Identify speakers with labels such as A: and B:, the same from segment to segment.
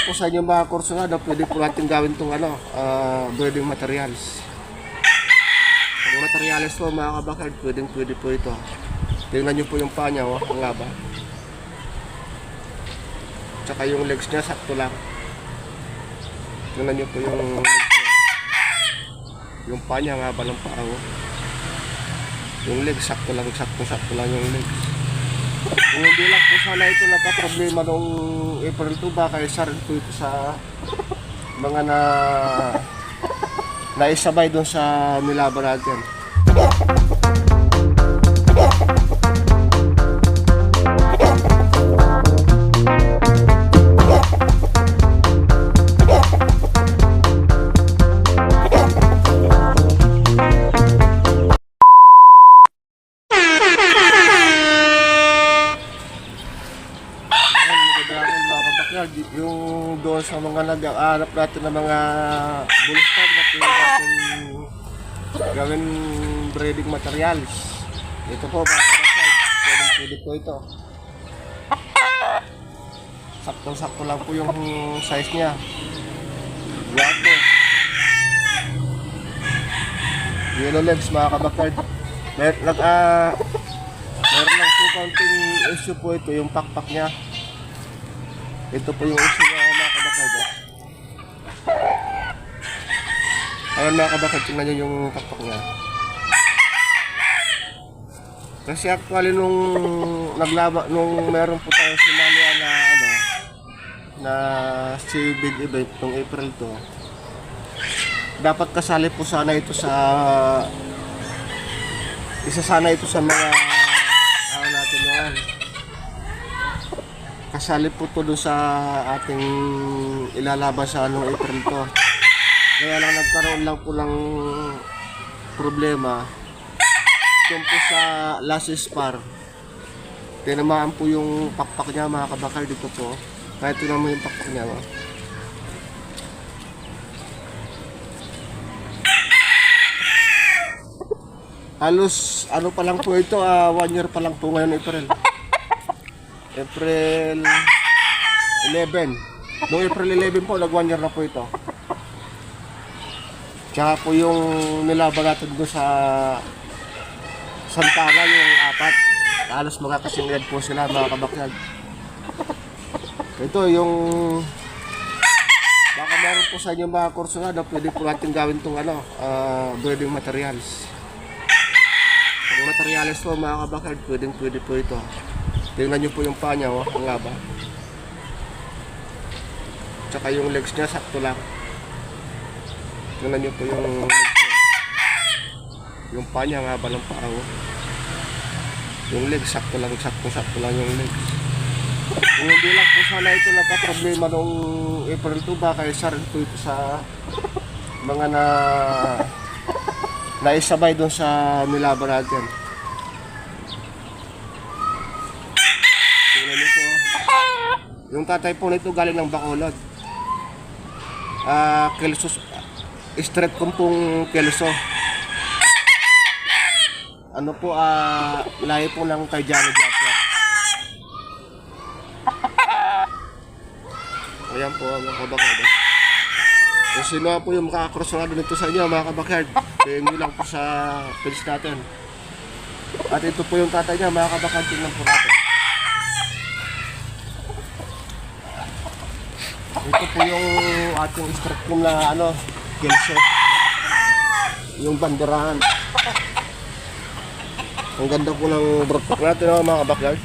A: lang po sa inyo mga kursunado, pwede po natin gawin itong building materials. Ang materials po mga kabakard, pwede po ito. Tingnan nyo po yung paa niya, ang laba. Tsaka yung legs niya, sakto lang. Tingnan nyo po yung legs niya. Yung paa niya, ang haba ng paa. Yung legs, sakto lang yung legs. Kung hindi lang po sana ito nagka-problema noong April 2, baka isa rin po ito sa mga naisabay doon sa nilaban natin. Yung doon sa mga nag-aanap natin ng mga bulstag na pwede natin gawin breeding materials. Ito po mga kabakard, pwede po ito. Saktong-sakto lang po yung size niya. Guwapo. Yellow legs mga kabakard. Meron lang po counting issue po ito, yung pakpak niya. Ito po yung issue niya mga kabakard. Ayan mga kabakard, tingnan nyo yung pakpak niya. Kasi actually nung meron po tayo sinali na si big event nung April 2, dapat kasali po sana ito sa mga natin yan. Kasali po ito doon sa ating ilalaban sa April 2. Kaya lang nagkaroon lang po ng problema doon po sa last spar. Tinamaan po yung pakpak niya mga kabakard dito po. Kahit tinan mo yung pakpak niya. Halos pa lang po ito, 1 year pa lang po ngayon April 11. Noong April 11 po, nag 1 year na po ito. Tsaka po yung nilaban natin doon sa Santana, yung 4. Halos magkakasingad po sila mga kabakard. Ito yung baka meron po sa inyo mga kursunado, pwede po natin gawin itong building materials. Ang materials po mga kabakard, pwede po ito. Tingnan nyo po yung paa niya, ang laba. Tsaka yung legs niya, sakto lang. Tingnan nyo po yung legs niya. Yung paa niya, ang haba ng paa. Yung legs, sakto lang yung legs. Kung hindi lang po sana ito nagka-problema noong April 2, baka isa rin po ito sa mga naisabay doon sa nilaban natin. Tingnan nyo po. Yung tatay po nito galing ng Bacolod. Kelso, straight kumpong Kelso. Lahi po ng kay Johnny Japper. Ayan po mga kabakard. Kung sino po yung makakakrosonado nito sa inyo mga kabakard, tingin nyo lang po sa page natin. At ito po yung tatay niya mga kabakard, tingnan po natin. Ito po yung ating instructum na Kelso. Yung banderahan. Ang ganda po ng broadpack natin mga kabakard.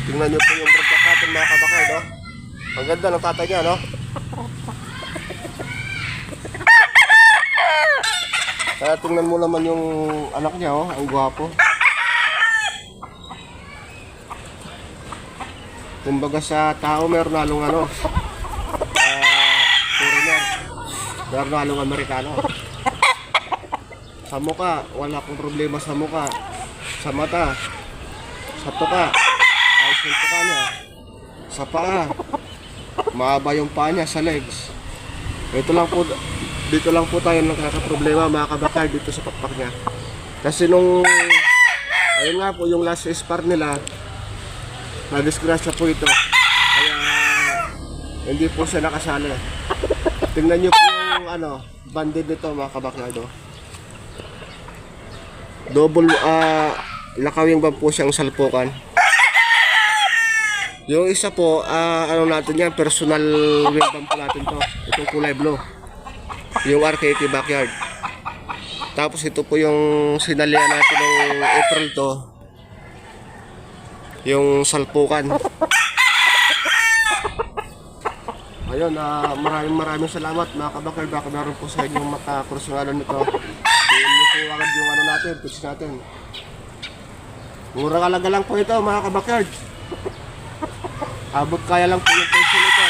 A: Tingnan nyo po yung broadpack natin mga kabakard. Ang ganda ng tatay niya, Kaya tingnan mo naman yung anak niya, ang gwapo. Kumbaga sa tao meron halong foreigner, meron halong Amerikano. Sa mukha, wala akong problema sa mukha. Sa mata, sa tuka, ayos yung tuka niya. Sa paa, mahaba yung paa niya sa legs. Dito lang po tayo nakakaproblema mga kabakard dito sa pakpak niya. Kasi nung ayun nga po yung last spar nila, nadisgrasya po ito. Kaya hindi po siya nakasali. Tingnan nyo po yung banded nito mga kabakyard. Double lakawing ba po siyang salpukan. Yung isa po, natin yan, personal wheel bump po natin to. Itong kulay blue. Yung RKT backyard. Tapos ito po yung sinalihan natin ng April to. Yung salpukan. Ayun, maraming salamat mga kabakard. Baka meron po sa inyong makakursungalan nito. Tingnan nyo po agad yung natin, fix natin. Murang alaga lang po ito mga kabakard. Abot kaya lang po yung presyo nito.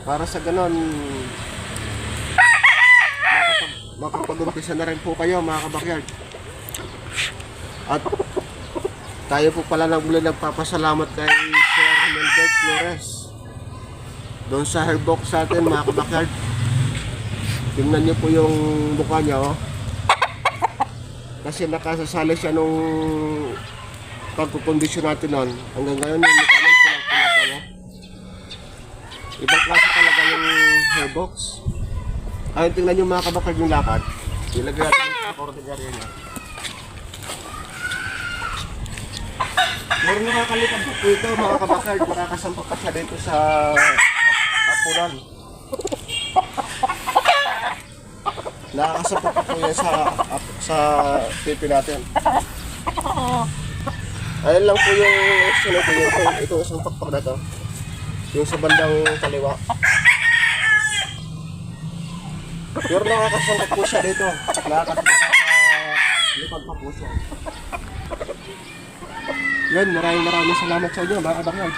A: Para sa ganon, makapag-umpisa na rin po kayo mga kabakyard. At tayo po pala muli nagpapasalamat kay Sir Melbert Flores doon sa hairbox sa atin mga kabakyard. Tingnan nyo po yung mukha niya kasi nakasasali siya nung pagkukondisyon natin nun. Hanggang ngayon yung mukha niya pulang-pulang. Ibang klase talaga yung hairbox. Ayun, tingnan nyo mga kabakard yung lakad. Ilagay natin yung ordinary niya. Meron nakakalitan po ito mga kabakard. Makakasampa pa siya dito sa hapunan. Nakakasampa pa po yan sa pipi natin. Ayun lang po yung sunod ito isang pakpak na to. Yung sa bandang kaliwa. Pero nakakasangkot po siya dito. Nakakasangkot pa po siya. Yan, maraming salamat sa inyo mga kabakyan.